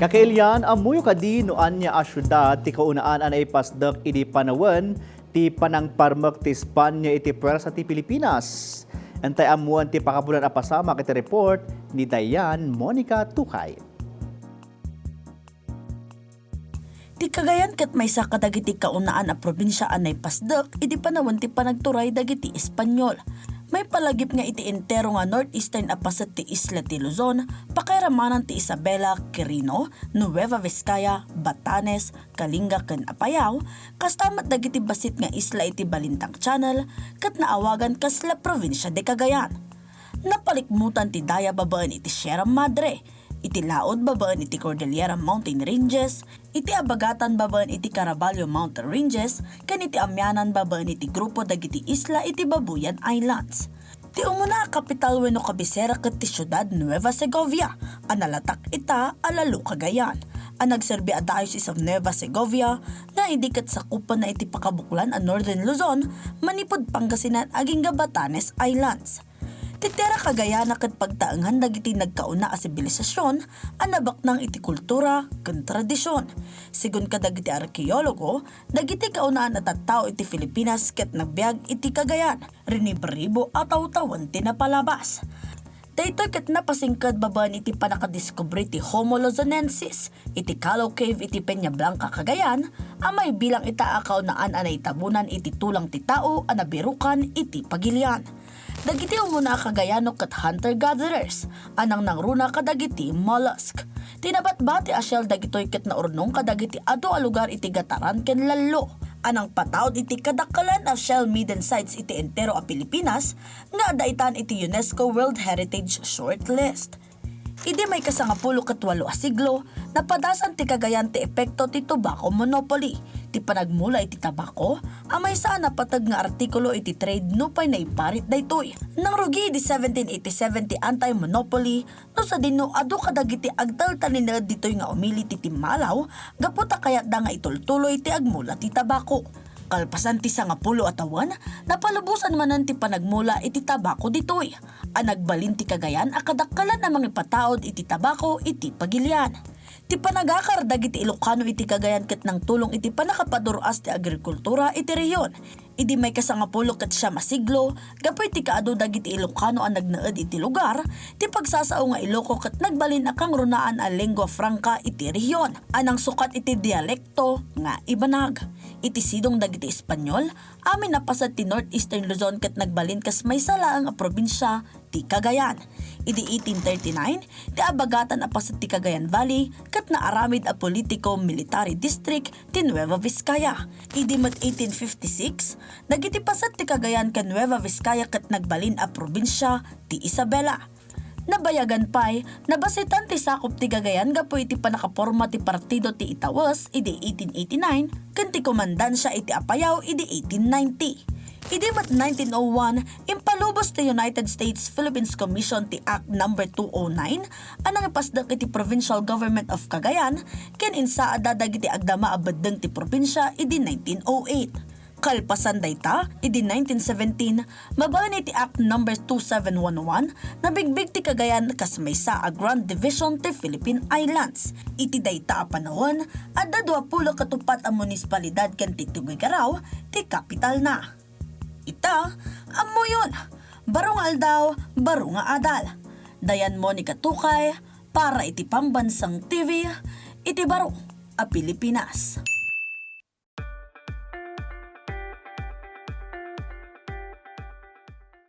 Kakailyan, amuyo kadi noan niya asyudad ti kaunaan anay pasdak iti panawen ti panangparmek ti Espanya iti pwersa ti Pilipinas. Antay amuan ti pakabulan apasama iti report ni Dianne Monica Tucay. Ti Cagayan ket maysa ka dagiti kaunaan a probinsya anay pasdak iti panawon ti panagturay dagiti Espanyol. May palagip nga iti entero nga northeastern apasat ti isla ti Luzon, pakairamanan ti Isabela, Quirino, Nueva Vizcaya, Batanes, Kalinga ken Apayao, kastamat dagiti basit nga isla iti Balintang Channel, ket naawagan kasla Provincia de Cagayan. Napalikmutan ti daya babaan iti Sierra Madre, iti laod babaan iti Cordillera Mountain Ranges, iti abagatan babaan iti Caraballo Mountain Ranges, ken iti Amianan babaan iti grupo dagiti isla iti Babuyan Islands. Ti umuna kapital wenno kabisera ket ti syudad Nueva Segovia, analatak ita alalo Cagayan. Ang nagserbi a Diocese of Nueva Segovia na hindi ket sakupan na iti pakabuklan a Northern Luzon, manipod Pangasinan aging Batanes Islands. Titera Cagayan ket pagtaengan dagiti nagkauna a sibilisasyon anabak ng iti kultura ken tradisyon. Sigun kadagiti arkeologo, dagiti kaunaan at tattao iti Pilipinas ket nagbiag iti Cagayan, rinibribo at tawtawan ti napalabas. Daytoy ket napasingkad babaan iti panakadiskubre ti Homo Luzonensis, iti Calo Cave iti Peña Blanca Cagayan, amay bilang ita kaunaan anay tabunan iti tulang ti tao anabirukan iti pagilian. Dagiti umuna Cagayano ket hunter-gatherers, anang nangruna kadagiti mollusk. Tinabatbati asyal dagitoy ket naurnong kadagiti adu a lugar iti gataran ken lallo. Anang pataod iti kadakkalan of shell maiden sites iti entero a Pilipinas nga daitan iti UNESCO World Heritage Shortlist. Idi may kasangapulo ket 8 a siglo, napadasan ti Cagayan ti epekto ti tobacco monopoly. Ti panagmula iti tabako, amay saan napatag nga artikulo iti trade no pay naiparit daytoy. Nang rugi di 1787 ti anti-monopoly, no sa dino adu kadagiti agtaltalinad ditoy nga umili ti timmalaw, gaputa kayat da nga itultuloy ti agmula ti tabako. Kalpasan ti 10 atawan, napalubusan manan ti panagmula iti tabako ditoy. Ang nagbalin ti Cagayan akadakkalan na mga pataod iti tabako iti pagilian. Ti panagakar dagiti Ilocano iti Cagayan ket nang tulong iti panakapaduras ti agrikultura iti rehiyon. Idi may kasangapulo ket 9 siglo, gapoy ti kaadu dagiti Ilocano ang nagnaed iti lugar, ti pagsasao nga Iloco ket nagbalin akang runaan a lengua franca iti rehiyon. Anang sukat iti dialekto nga ibanag. Iti sidong dagiti Espanyol, amin napasad ti northeastern Luzon ket nagbalin kas may salaang a probinsya ti Cagayan. Idi 1839, ti abagatan apasad ti Cagayan Valley ket naaramid a politiko-military district ti Nueva Vizcaya. Idi mat 1856, dagiti pasad ti Cagayan ken Nueva Vizcaya ket nagbalin a probinsya ti Isabela. Nabayagan pay, nabasitan ti sakop ti Cagayan gapoy iti panakaporma ti partido ti Itawas idi 1889 ken ti komandansya iti Apayao idi 1890. Idi mat 1901, impalubos ti United States Philippines Commission ti Act No. 209 anang ipasdak iti Provincial Government of Cagayan ken insaada dagiti agdama a beddeng ti probinsya idi 1908. Kalpasan dayta, idi 1917, mabaan iti Act No. 2711 na bigbig ti Cagayan kas maysa a Grand Division ti Philippine Islands. Iti dayta a panahon, adda 20 katupat a munisipalidad ken ti Tugigaraw ti kapital na. Ita, amo yun. Baro nga aldaw, baro nga adal. Dianne Monica Tucay, para iti Pambansang TV, iti baro a Pilipinas.